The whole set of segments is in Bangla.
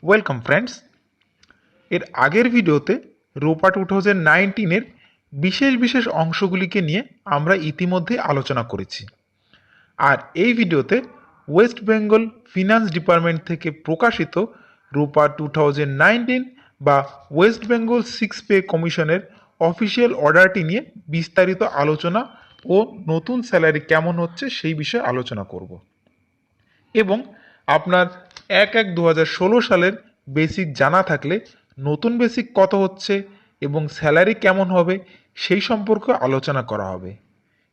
Welcome friends. এর আগের ভিডিওতে রোপা 2019-এর বিশেষ বিশেষ অংশগুলিকে নিয়ে আমরা ইতিমধ্যে আলোচনা করেছি। আর এই ভিডিওতে ওয়েস্ট বেঙ্গল ফিনান্স ডিপার্টমেন্ট থেকে প্রকাশিত রোপা 2019 বা ওয়েস্ট বেঙ্গল 6 পে কমিশনের অফিসিয়াল অর্ডারটি নিয়ে বিস্তারিত আলোচনা ও নতুন স্যালারি কেমন হচ্ছে সেই বিষয়ে আলোচনা করব। এবং আপনার 1/1/2016 সালের বেসিক জানা থাকলে নতুন বেসিক কত হচ্ছে এবং স্যালারি কেমন হবে সেই সম্পর্কে আলোচনা করা হবে।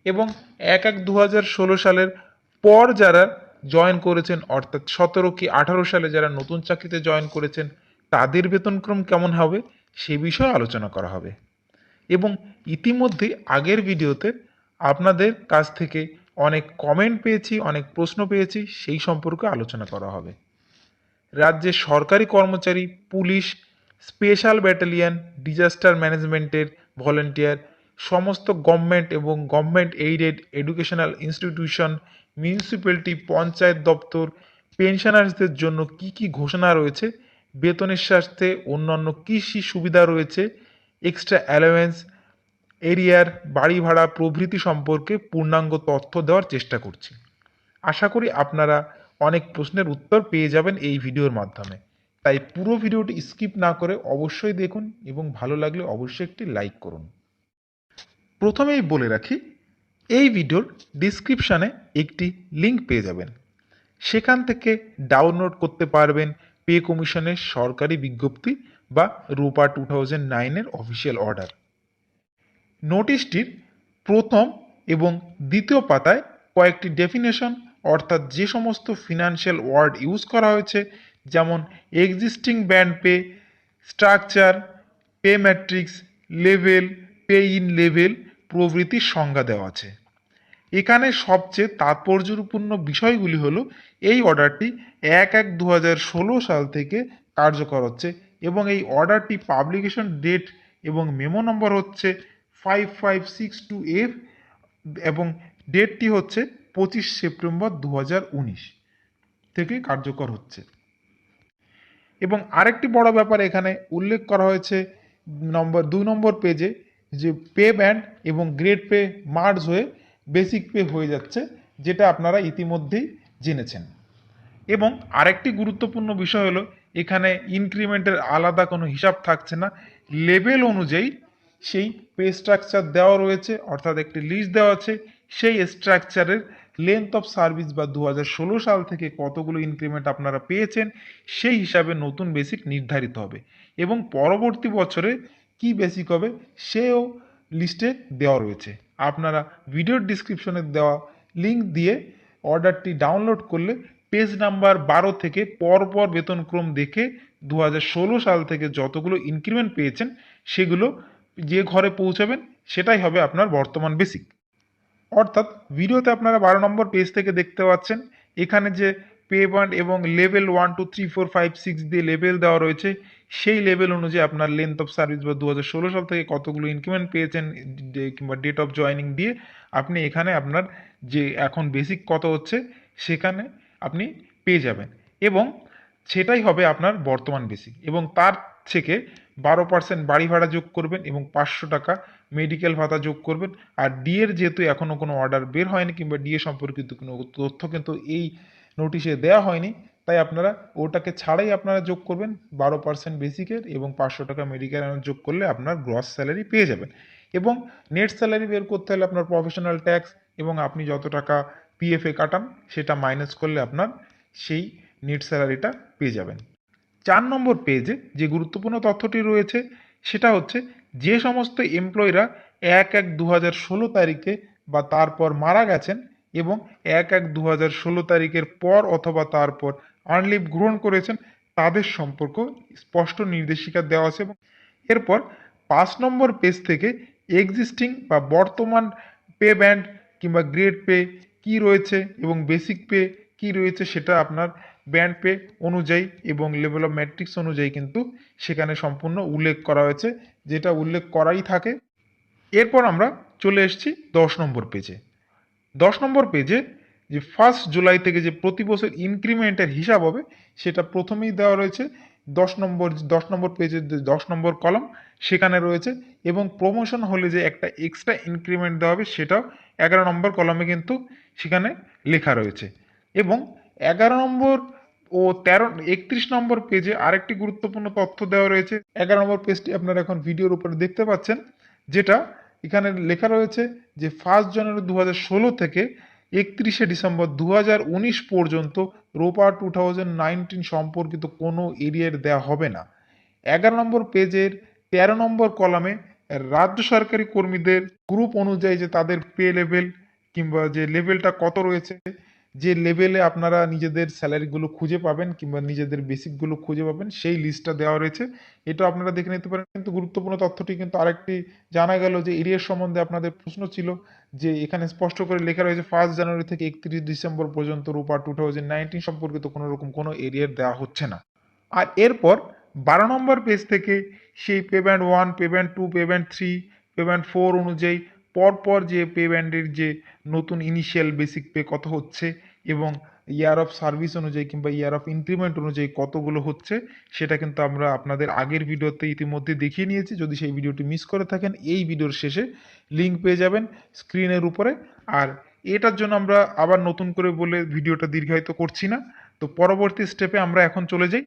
এবং 1/1/2016 সালের পর যারা জয়েন করেছেন, অর্থাৎ 17 কি 18 সালে যারা নতুন চাকরিতে জয়েন করেছেন তাদের বেতনক্রম কেমন হবে সে বিষয়ে আলোচনা করা হবে। এবং ইতিমধ্যে আগের ভিডিওতে আপনাদের কাছ থেকে অনেক কমেন্ট পেয়েছি, অনেক প্রশ্ন পেয়েছি, সেই সম্পর্কে আলোচনা করা হবে। রাজ্যের সরকারি কর্মচারী, পুলিশ, স্পেশাল ব্যাটালিয়ন, ডিজাস্টার ম্যানেজমেন্টের ভলেন্টিয়ার, সমস্ত গভর্নমেন্ট এবং government aided educational institution, municipality, panchayat দপ্তর, পেনশনার্সদের জন্য কি কি ঘোষণা রয়েছে, বেতনের স্বার্থে অন্যান্য কী কী সুবিধা রয়েছে, এক্সট্রা অ্যালাওয়েন্স, এরিয়ার, বাড়ি ভাড়া প্রভৃতি সম্পর্কে পূর্ণাঙ্গ তথ্য দেওয়ার চেষ্টা করছি। আশা করি আপনারা অনেক প্রশ্নের উত্তর পেয়ে যাবেন এই ভিডিওর মাধ্যমে। তাই পুরো ভিডিওটি স্কিপ না করে অবশ্যই দেখুন এবং ভালো লাগলে অবশ্যই একটি লাইক করুন। প্রথমেই বলে রাখি, এই ভিডিওর ডিসক্রিপশানে একটি লিঙ্ক পেয়ে যাবেন, সেখান থেকে ডাউনলোড করতে পারবেন পে কমিশনের সরকারি বিজ্ঞপ্তি বা রোপা 2009-এর অফিসিয়াল অর্ডার। নোটিশটির প্রথম এবং দ্বিতীয় পাতায় কয়েকটি ডেফিনেশন, অর্থাৎ যে সমস্ত ফিনান্সিয়াল ওয়ার্ড ইউজ করা হয়েছে, যেমন existing band pay, structure, pay matrix, level, pay in level প্রভৃতির সংজ্ঞা দেওয়া আছে। এখানে সবচেয়ে তাৎপর্যপূর্ণ বিষয়গুলি হলো এই অর্ডারটি 1/1/2016 সাল থেকে কার্যকর হচ্ছে এবং এই অর্ডারটি পাবলিকেশন ডেট এবং মেমো নম্বর হচ্ছে 5562F এবং ডেটটি হচ্ছে 25 সেপ্টেম্বর 2019 থেকে কার্যকর হচ্ছে। এবং আরেকটি বড় ব্যাপার এখানে উল্লেখ করা হয়েছে 2 নম্বর পেজে, যে পে ব্যান্ড এবং গ্রেড পে মার্জ হয়ে বেসিক পে হয়ে যাচ্ছে, যেটা আপনারা ইতিমধ্যেই জেনেছেন। এবং আরেকটি গুরুত্বপূর্ণ বিষয় হলো, এখানে ইনক্রিমেন্টের আলাদা কোনো হিসাব থাকছে না, লেভেল অনুযায়ী সেই পে স্ট্রাকচার দেওয়া রয়েছে, অর্থাৎ একটি লিস্ট দেওয়া আছে, সেই স্ট্রাকচারের লেন্থ অফ সার্ভিস বা 2016 সাল থেকে কতগুলো ইনক্রিমেন্ট আপনারা পেয়েছেন সেই হিসাবে নতুন বেসিক নির্ধারিত হবে এবং পরবর্তী বছরে কি বেসিক হবে সেও লিস্টে দেওয়া রয়েছে। আপনারা ভিডিওর ডিসক্রিপশনে দেওয়া লিঙ্ক দিয়ে অর্ডারটি ডাউনলোড করলে পেজ নাম্বার 12 থেকে পরপর বেতনক্রম দেখে 2016 সাল থেকে যতগুলো ইনক্রিমেন্ট পেয়েছেন সেগুলো যে ঘরে পৌঁছাবেন সেটাই হবে আপনার বর্তমান বেসিক। অর্থাৎ ভিডিওতে আপনারা 12 নম্বর পেজ থেকে দেখতে পাচ্ছেন, এখানে যে পে ব্যান্ড এবং লেভেল 1 2 3 4 5 6 দিয়ে লেভেল দেওয়া রয়েছে, সেই লেভেল অনুযায়ী আপনার লেন্থ অফ সার্ভিস বা 2016 সাল থেকে কতগুলো ইনক্রিমেন্ট পেয়েছেন কিংবা ডেট অফ জয়েনিং দিয়ে আপনি এখানে আপনার যে এখন বেসিক কত হচ্ছে সেখানে আপনি পেয়ে যাবেন এবং সেটাই হবে আপনার বর্তমান বেসিক। এবং তার থেকে 12% বাড়ি ভাড়া যোগ করবেন এবং 500 টাকা মেডিকেল ভাতা যোগ করবেন। আর ডিএর যেহেতু এখনও কোনো অর্ডার বের হয়নি কিংবা ডিএ সম্পর্কিত কোনো তথ্য কিন্তু এই নোটিশে দেওয়া হয়নি, তাই আপনারা ওটাকে ছাড়াই আপনারা যোগ করবেন 12% বেসিকের এবং 500 টাকা মেডিকেল যোগ করলে আপনার গ্রস স্যালারি পেয়ে যাবেন। এবং নেট স্যালারি বের করতে হলে আপনার প্রফেশনাল ট্যাক্স এবং আপনি যত টাকা পিএফে কাটান সেটা মাইনাস করলে আপনার সেই নেট স্যালারিটা পেয়ে যাবেন। 4 নম্বর পেজে যে গুরুত্বপূর্ণ তথ্যটি রয়েছে সেটা হচ্ছে, যে সমস্ত এমপ্লয়িরা 1/1/2016 তারিখে বা তারপর মারা গেছেন এবং 1/1/2016 তারিখের পর অথবা তারপর আর্নলিভ গ্রহণ করেছেন তাদের সম্পর্ক স্পষ্ট নির্দেশিকা দেওয়া আছে। এবং এরপর 5 নম্বর পেজ থেকে এক্সিস্টিং বা বর্তমান পে ব্যান্ড কিংবা গ্রেড পে কী রয়েছে এবং বেসিক পে কী রয়েছে সেটা আপনার ব্যান্ড পে অনুযায়ী এবং লেভেল অফ ম্যাট্রিক্স অনুযায়ী কিন্তু সেখানে সম্পূর্ণ উল্লেখ করা হয়েছে, যেটা উল্লেখ করাই থাকে। এরপর আমরা চলে এসেছি 10 নম্বর পেজে। 10 নম্বর পেজে যে 1 জুলাই থেকে যে প্রতি বছর ইনক্রিমেন্টের হিসাব হবে সেটা প্রথমেই দেওয়া রয়েছে 10 নম্বর পেজের যে 10 নম্বর কলাম সেখানে রয়েছে, এবং প্রমোশন হলে যে একটা এক্সট্রা ইনক্রিমেন্ট দেওয়া হবে সেটাও 11 নম্বর কলামে কিন্তু সেখানে লেখা রয়েছে। এবং 11 নম্বর ও 31 নম্বর পেজে আরেকটি গুরুত্বপূর্ণ তথ্য দেওয়া রয়েছে। 11 নম্বর পেজটি আপনারা এখন ভিডিওর উপরে দেখতে পাচ্ছেন, যেটা এখানে লেখা রয়েছে যে 1 জানুয়ারি 2016 থেকে 31 ডিসেম্বর 2019 পর্যন্ত রোপা 2019 সম্পর্কিত কোনো এরিয়ার দেওয়া হবে না। 11 নম্বর পেজের 13 নম্বর কলামে রাজ্য সরকারি কর্মীদের গ্রুপ অনুযায়ী যে তাদের পে লেভেল কিংবা যে লেভেলটা কত রয়েছে, যে লেভেলে আপনারা নিজেদের স্যালারিগুলো খুঁজে পাবেন কিংবা নিজেদের বেসিকগুলো খুঁজে পাবেন, সেই লিস্টটা দেওয়া রয়েছে। এটা আপনারা দেখে নিতে পারেন। কিন্তু গুরুত্বপূর্ণ তথ্যটি কিন্তু আরেকটি জানা গেল যে এরিয়ার সম্বন্ধে আপনাদের প্রশ্ন ছিল, যে এখানে স্পষ্ট করে লেখা রয়েছে 1 জানুয়ারি থেকে 31 ডিসেম্বর পর্যন্ত রূপা 2019 সম্পর্কিত কোনো রকম কোনো এরিয়ার দেওয়া হচ্ছে না। আর এরপর 12 নম্বর পেজ থেকে সেই পেব্যান্ড 1, পেব্যান্ড 2, পেব্যান্ড 3, পেব্যান্ড 4 অনুযায়ী পরপর যে পে ব্যান্ডের যে নতুন ইনিশিয়াল বেসিক পে কত হচ্ছে এবং ইয়ার অফ সার্ভিস অনুযায়ী কিংবা ইয়ার অফ ইনক্রিমেন্ট অনুযায়ী কতগুলো হচ্ছে, সেটা কিন্তু আমরা আপনাদের আগের ভিডিওতে ইতিমধ্যে দেখিয়ে নিয়েছি। যদি সেই ভিডিওটি মিস করে থাকেন, এই ভিডিওর শেষে লিঙ্ক পেয়ে যাবেন স্ক্রিনের উপরে। আর এটার জন্য আমরা আবার নতুন করে বলে ভিডিওটা দীর্ঘায়িত করছি না। তো পরবর্তী স্টেপে আমরা এখন চলে যাই।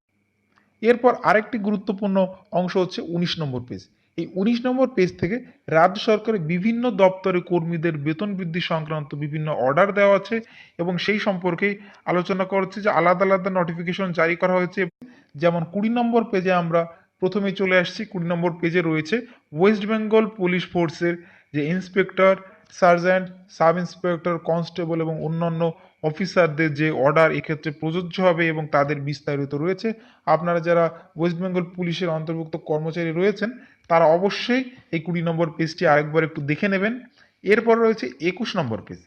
এরপর আরেকটি গুরুত্বপূর্ণ অংশ হচ্ছে 19 নম্বর পেজ। এই 19 নম্বর পেজ থেকে রাজ্য সরকারের বিভিন্ন দপ্তরে কর্মীদের বেতন বৃদ্ধি সংক্রান্ত বিভিন্ন অর্ডার দেওয়া আছে, এবং সেই সম্পর্কেই আলোচনা করা হচ্ছে যে আলাদা আলাদা নোটিফিকেশন জারি করা হয়েছে। যেমন 20 নম্বর পেজে আমরা প্রথমেই চলে আসছি। 20 নম্বর পেজে রয়েছে ওয়েস্ট বেঙ্গল পুলিশ ফোর্সের যে inspector, sergeant, sub inspector, constable এবং অন্যান্য অফিসারদের যে অর্ডার এক্ষেত্রে প্রযোজ্য হবে এবং তাদের বিস্তারিত রয়েছে। আপনারা যারা ওয়েস্ট বেঙ্গল পুলিশের অন্তর্ভুক্ত কর্মচারী রয়েছেন তারা অবশ্যই এই 20 নম্বর পেজটি আরেকবার একটু দেখে নেবেন। এরপর রয়েছে 21 নম্বর পেজ।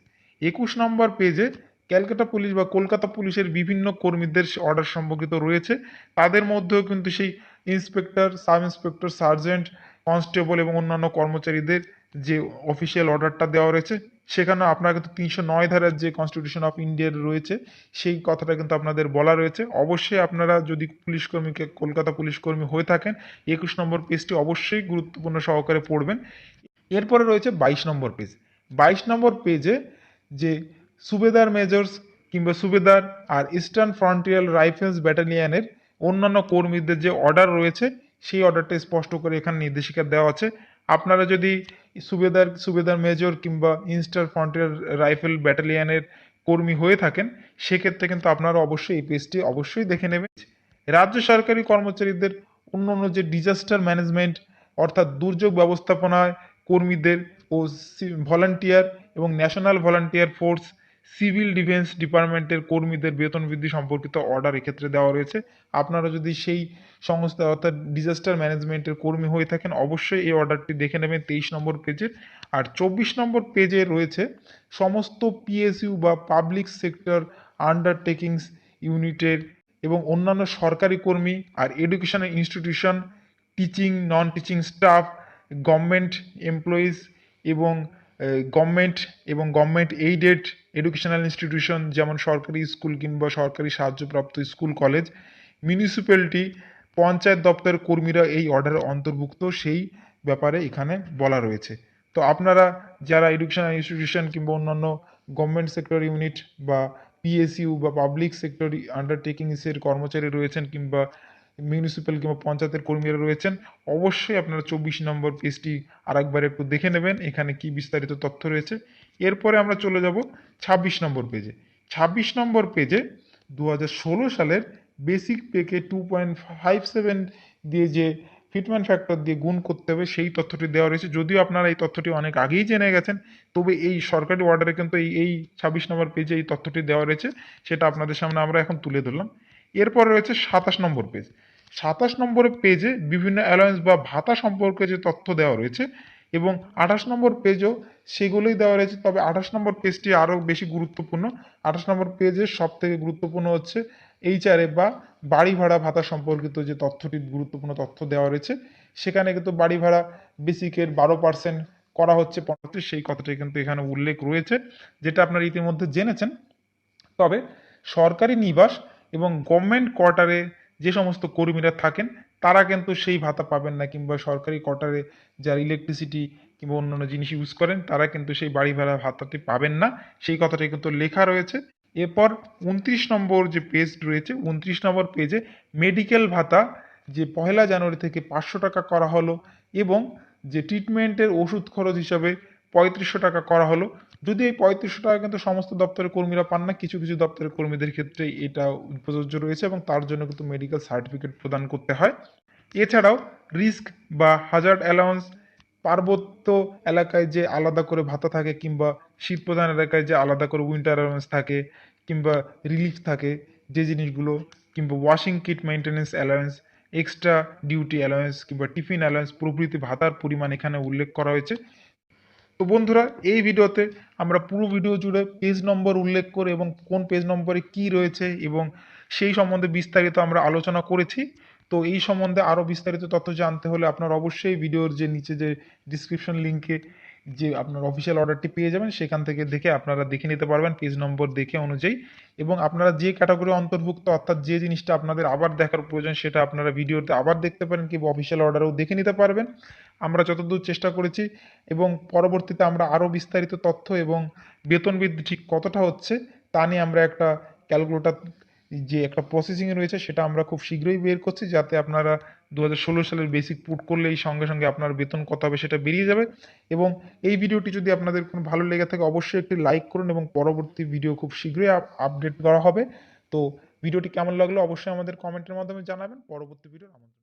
21 নম্বর পেজে ক্যালকাটা পুলিশ বা কলকাতা পুলিশের বিভিন্ন কর্মীদের অর্ডার সম্পর্কিত রয়েছে। তাদের মধ্যেও কিন্তু সেই inspector, sub inspector, sergeant, constable এবং অন্যান্য কর্মচারীদের যে অফিসিয়াল অর্ডারটা দেওয়া রয়েছে, সেখানে আপনারা কিন্তু 309 ধারার যে কনস্টিটিউশন অফ ইন্ডিয়ার রয়েছে সেই কথাটা কিন্তু আপনাদের বলা রয়েছে। অবশ্যই আপনারা যদি পুলিশ কর্মীকে কলকাতা পুলিশ কর্মী হয়ে থাকেন, 21 নম্বর পেজটি অবশ্যই গুরুত্বপূর্ণ সহকারে পড়বেন। এরপরে রয়েছে 22 নম্বর পেজ। 22 নম্বর পেজে যে সুবেদার মেজর্স কিংবা সুবেদার আর ইস্টার্ন ফ্রন্টিয়ার রাইফেলস ব্যাটালিয়নের অন্যান্য কর্মীদের যে অর্ডার রয়েছে সেই অর্ডারটা স্পষ্ট করে এখানে নির্দেশিকা দেওয়া আছে। আপনারা যদি সুবেদার মেজর কিংবা ইস্টার্ন ফ্রন্টিয়ার রাইফেল ব্যাটালিয়নের কর্মী হয়ে থাকেন, সেক্ষেত্রে কিন্তু আপনারা অবশ্যই এই পেজটি অবশ্যই দেখে নেবেন। রাজ্য সরকারি কর্মচারীদের অন্যান্য যে ডিজাস্টার ম্যানেজমেন্ট অর্থাৎ দুর্যোগ ব্যবস্থাপনায় কর্মীদের ও ভলান্টিয়ার এবং national volunteer force, civil defence ডিপার্টমেন্টের কর্মীদের বেতন বৃদ্ধি সম্পর্কিত অর্ডার এক্ষেত্রে দেওয়া রয়েছে। আপনারা যদি সেই সংস্থা অর্থাৎ ডিজাস্টার ম্যানেজমেন্টের কর্মী হয়ে থাকেন, অবশ্যই এই অর্ডারটি দেখে নেবেন 23 নম্বর পেজের। আর 24 নম্বর পেজে রয়েছে সমস্ত পিএসইউ বা পাবলিক সেক্টর আন্ডারটেকিংস ইউনিটের এবং অন্যান্য সরকারি কর্মী আর educational institution, teaching, non teaching staff, government employees এবং গভর্নমেন্ট এইডেড এডুকেশনাল ইনস্টিটিউশন যেমন সরকারি স্কুল কিংবা সরকারি সাহায্যপ্রাপ্ত স্কুল কলেজ, মিউনিসিপ্যালিটি, পঞ্চায়েত দপ্তরের কর্মীরা এই অর্ডারে অন্তর্ভুক্ত সেই ব্যাপারে এখানে বলা রয়েছে। তো আপনারা যারা এডুকেশনাল ইনস্টিটিউশন কিংবা অন্যান্য গভর্নমেন্ট সেক্টর ইউনিট বা পিএসইউ বা পাবলিক সেক্টর আন্ডারটেকিংসের কর্মচারী রয়েছেন কিংবা মিউনিসিপ্যাল কিংবা পঞ্চায়েতের কর্মীরা রয়েছেন, অবশ্যই আপনারা 24 নম্বর পেজটি আরেকবার একটু দেখে নেবেন এখানে কি বিস্তারিত তথ্য রয়েছে। এরপরে আমরা চলে যাব 26 নম্বর পেজে। 26 নম্বর পেজে 2016 সালের বেসিক পেকে 2.57 দিয়ে যে ফিটমেন্ট ফ্যাক্টর দিয়ে গুণ করতে হবে সেই তথ্যটি দেওয়া রয়েছে। যদিও আপনারা এই তথ্যটি অনেক আগেই জেনে গেছেন, তবে এই সরকারি অর্ডারে কিন্তু এই 26 নম্বর পেজে এই তথ্যটি দেওয়া রয়েছে, সেটা আপনাদের সামনে আমরা এখন তুলে ধরলাম। এরপর রয়েছে 27 নম্বর পেজ। 27 নম্বর পেজে বিভিন্ন অ্যালায়েন্স বা ভাতা সম্পর্কে যে তথ্য দেওয়া রয়েছে এবং 28 নম্বর পেজও সেগুলোই দেওয়া রয়েছে। তবে 28 নম্বর পেজটি আরও বেশি গুরুত্বপূর্ণ। 28 নম্বর পেজের সব থেকে গুরুত্বপূর্ণ হচ্ছে এইচআরএ বা বাড়ি ভাড়া ভাতা সম্পর্কিত যে তথ্যটি গুরুত্বপূর্ণ তথ্য দেওয়া রয়েছে। সেখানে কিন্তু বাড়ি ভাড়া বেসিকের 12% করা হচ্ছে, সেই কথাটি কিন্তু এখানে উল্লেখ রয়েছে, যেটা আপনারা ইতিমধ্যে জেনেছেন। তবে সরকারি নিবাস এবং গভর্নমেন্ট কোয়ার্টারে যে সমস্ত কর্মীরা থাকেন তারা কিন্তু সেই ভাতা পাবেন না, কিংবা সরকারি কোয়ার্টারে যারা ইলেকট্রিসিটি কিংবা অন্যান্য জিনিস ইউজ করেন তারা কিন্তু সেই বাড়ি ভাড়া ভাতাটি পাবেন না, সেই কথাটি কিন্তু লেখা রয়েছে। এরপর 29 নম্বর যে পেজ রয়েছে, 29 নম্বর পেজে মেডিকেল ভাতা যে 1 জানুয়ারি থেকে 500 টাকা করা হলো, এবং যে ট্রিটমেন্টের ওষুধ খরচ হিসাবে 3500 টাকা করা হলো। যদি এই 3500 টাকা কিন্তু সমস্ত দপ্তরের কর্মীরা পান না, কিছু কিছু দপ্তরের কর্মীদের ক্ষেত্রে এটা প্রযোজ্য রয়েছে এবং তার জন্য কিন্তু মেডিকেল সার্টিফিকেট প্রদান করতে হয়। এছাড়াও রিস্ক বা হাজার্ড অ্যালাউন্স, পার্বত্য এলাকায় যে আলাদা করে ভাতা থাকে, কিংবা শীতপ্রধান এলাকায় যে আলাদা করে উইন্টার অ্যালাউন্স থাকে, কিংবা রিলিফ থাকে যে জিনিসগুলো, কিংবা washing kit maintenance allowance, extra duty allowance কিংবা টিফিন অ্যালাউন্স প্রভৃতি ভাতার পরিমাণ এখানে উল্লেখ করা হয়েছে। তো বন্ধুরা, এই ভিডিওতে আমরা পুরো ভিডিও জুড়ে পেজ নম্বর উল্লেখ করে এবং কোন পেজ নম্বরে কি রয়েছে এবং সেই সম্বন্ধে বিস্তারিত আমরা আলোচনা করেছি। তো এই সম্বন্ধে আরও বিস্তারিত তথ্য জানতে হলে আপনার অবশ্যই ভিডিওর যে নিচে যে ডিসক্রিপশন লিঙ্কে যে আপনার অফিসিয়াল অর্ডারটি পেয়ে যাবেন, সেখান থেকে দেখে আপনারা দেখে নিতে পারবেন পেজ নম্বর দেখে অনুযায়ী। এবং আপনারা যে ক্যাটাগরি অন্তর্ভুক্ত, অর্থাৎ যে জিনিসটা আপনাদের আবার দেখার প্রয়োজন সেটা আপনারা ভিডিওতে আবার দেখতে পারেন, কিংবা অফিসিয়াল অর্ডারেও দেখে নিতে পারবেন। আমরা যতদূর চেষ্টা করেছি, এবং পরবর্তীতে আমরা আরও বিস্তারিত তথ্য এবং বেতন বৃদ্ধি ঠিক কতটা হচ্ছে তা নিয়ে আমরা একটা ক্যালকুলেটর যে একটা প্রসেসিং রয়েছে সেটা আমরা খুব শীঘ্রই বের করছি, যাতে আপনারা 2016 সালের বেসিক পুট করলেই সঙ্গে সঙ্গে আপনার বেতন কত হবে সেটা বেরিয়ে যাবে। এবং এই ভিডিওটি যদি আপনাদের কোনো ভালো লেগে থাকে অবশ্যই একটি লাইক করুন, এবং পরবর্তী ভিডিও খুব শীঘ্রই আপডেট করা হবে। তো ভিডিওটি কেমন লাগলো অবশ্যই আমাদের কমেন্টের মাধ্যমে জানাবেন। পরবর্তী ভিডিও আমন্ত্রণ।